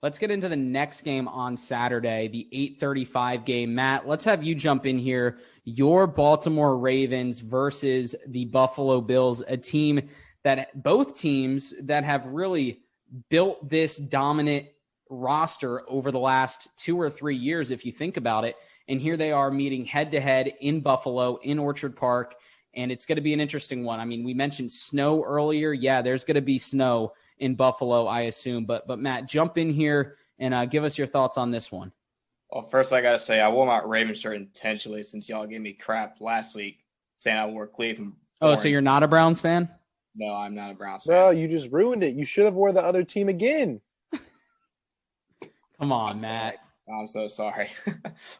let's get into the next game on Saturday, the 8:35 game. Matt, let's have you jump in here. Your Baltimore Ravens versus the Buffalo Bills, a team that both teams that have really built this dominant roster over the last 2 or 3 years, if you think about it. And here they are meeting head-to-head in Buffalo, in Orchard Park, and it's going to be an interesting one. I mean, we mentioned snow earlier. Yeah, there's going to be snow in Buffalo, I assume. But Matt, jump in here and give us your thoughts on this one. Well, first I got to say, I wore my Ravens shirt intentionally since y'all gave me crap last week saying I wore Cleveland. Oh, so you're not a Browns fan? No, I'm not a Browns fan. Bro, you just ruined it. You should have wore the other team again. Come on, Matt. I'm so sorry.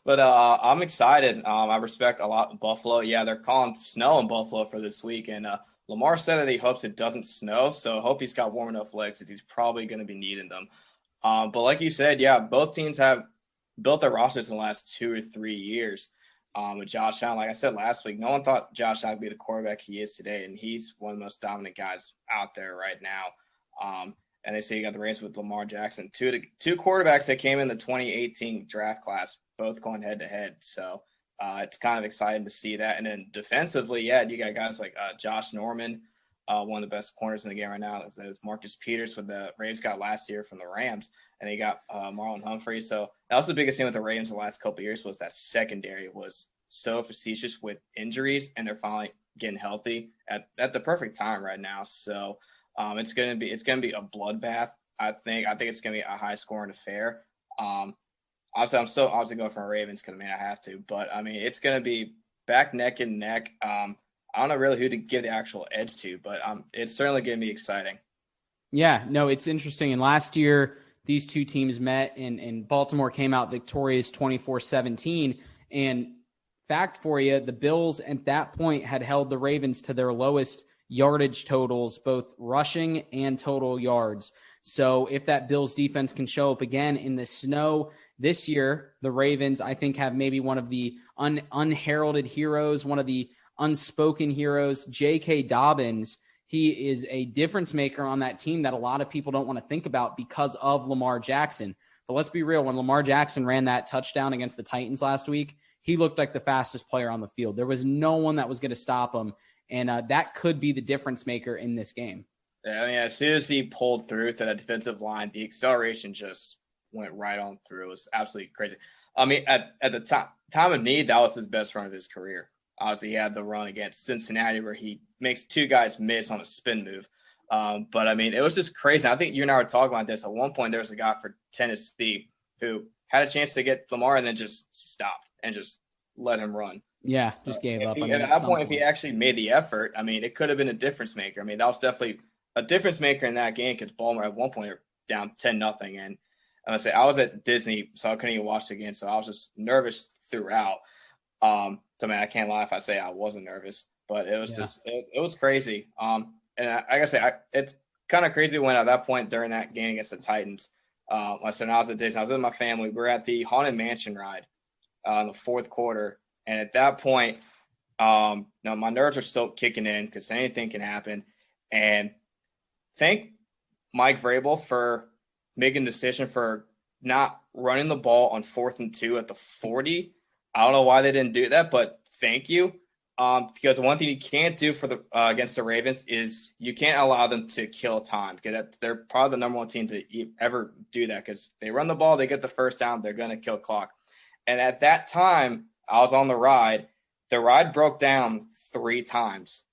But I'm excited. I respect a lot of Buffalo. Yeah, they're calling snow in Buffalo for this week. And Lamar said that he hopes it doesn't snow. So I hope he's got warm enough legs that he's probably going to be needing them. But like you said, yeah, both teams have built their rosters in the last 2 or 3 years. With Josh Allen, like I said last week, no one thought Josh Allen would be the quarterback he is today. And he's one of the most dominant guys out there right now. And they say you got the Ravens with Lamar Jackson. Two quarterbacks that came in the 2018 draft class, both going head-to-head. So it's kind of exciting to see that. And then defensively, yeah, you got guys like Josh Norman, one of the best corners in the game right now. It's Marcus Peters, with the Ravens got last year from the Rams. And they got Marlon Humphrey. So that was the biggest thing with the Ravens the last couple of years, was that secondary was so facetious with injuries, and they're finally getting healthy at the perfect time right now. So it's gonna be a bloodbath. I think it's gonna be a high scoring affair. Obviously, I'm still going for Ravens because I have to, but I mean it's gonna be neck and neck. I don't know really who to give the actual edge to, but it's certainly gonna be exciting. Yeah, no, it's interesting. And last year these two teams met, and Baltimore came out victorious 24-17. And fact for you, the Bills at that point had held the Ravens to their lowest yardage totals, both rushing and total yards. So if that Bills defense can show up again in the snow this year, the Ravens, I think, have maybe one of the unheralded heroes, one of the unspoken heroes, J.K. Dobbins. He is a difference maker on that team that a lot of people don't want to think about because of Lamar Jackson. But let's be real, when Lamar Jackson ran that touchdown against the Titans last week, he looked like the fastest player on the field. There was no one that was going to stop him. And that could be the difference maker in this game. Yeah, I mean, as soon as he pulled through to that defensive line, the acceleration just went right on through. It was absolutely crazy. I mean, at the time of need, that was his best run of his career. Obviously, he had the run against Cincinnati where he makes two guys miss on a spin move. But, I mean, it was just crazy. I think you and I were talking about this. At one point, there was a guy for Tennessee who had a chance to get Lamar and then just stopped and just let him run. Yeah, just gave up. At that point, if he actually made the effort, I mean, it could have been a difference maker. I mean, that was definitely a difference maker in that game because Baltimore at one point were down 10-0. And I was at Disney, so I couldn't even watch the game. So I was just nervous throughout. So, I mean, I can't lie if I say I wasn't nervous, but it was just it was crazy. And like I say, it's kind of crazy when at that point during that game against the Titans, like so I was at Disney, I was with my family. We were at the Haunted Mansion ride in the fourth quarter. And at that point, my nerves are still kicking in because anything can happen. And thank Mike Vrabel for making a decision for not running the ball on 4th and 2 at the 40. I don't know why they didn't do that, but thank you. Because one thing you can't do for the against the Ravens is you can't allow them to kill time because they're probably the number one team to ever do that because they run the ball, they get the first down, they're going to kill clock. And at that time, I was on the ride. The ride broke down 3 times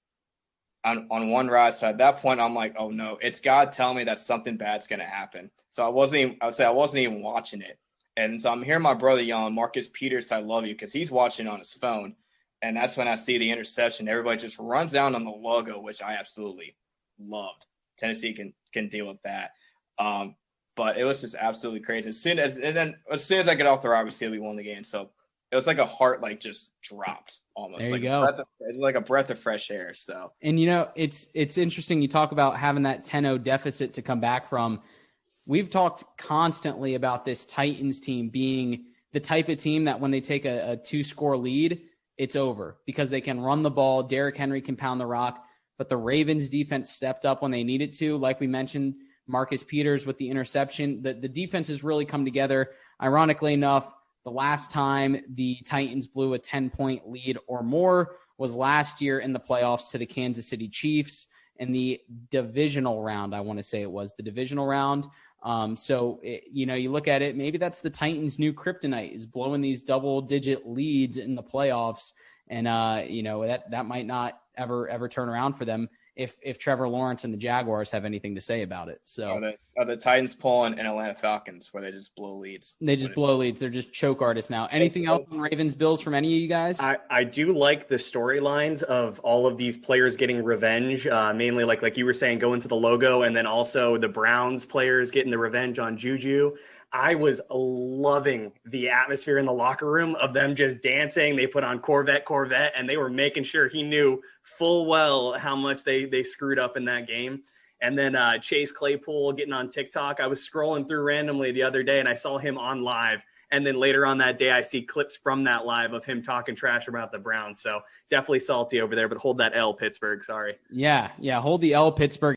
on one ride. So at that point, I'm like, oh no, it's God telling me that something bad's going to happen. So I wasn't even watching it. And so I'm hearing my brother yelling, Marcus Peters, I love you, because he's watching on his phone. And that's when I see the interception. Everybody just runs down on the logo, which I absolutely loved. Tennessee can deal with that. But it was just absolutely crazy. As soon as I get off the ride, we won the game. So it was like a heart just dropped almost. There you like go. It's like a breath of fresh air. So, and it's interesting. You talk about having that 10-0 deficit to come back from. We've talked constantly about this Titans team being the type of team that when they take a 2-score lead, it's over because they can run the ball. Derrick Henry can pound the rock, but the Ravens defense stepped up when they needed to. Like we mentioned, Marcus Peters with the interception. The defense has really come together. Ironically enough, the last time the Titans blew a 10-point lead or more was last year in the playoffs to the Kansas City Chiefs in the divisional round. I want to say it was the divisional round. You look at it, maybe that's the Titans' new kryptonite, is blowing these double-digit leads in the playoffs. And, that might not ever turn around for them if Trevor Lawrence and the Jaguars have anything to say about it. So the Titans pulling and Atlanta Falcons where they just blow leads. They just blow leads. They're just choke artists now. Anything else on Ravens Bills from any of you guys? I do like the storylines of all of these players getting revenge, mainly like you were saying, going to the logo, and then also the Browns players getting the revenge on Juju. I was loving the atmosphere in the locker room of them just dancing. They put on Corvette, and they were making sure he knew full well how much they screwed up in that game. And then Chase Claypool getting on TikTok. I was scrolling through randomly the other day, and I saw him on live. And then later on that day, I see clips from that live of him talking trash about the Browns. So definitely salty over there, but hold that L, Pittsburgh. Sorry. Yeah, hold the L, Pittsburgh.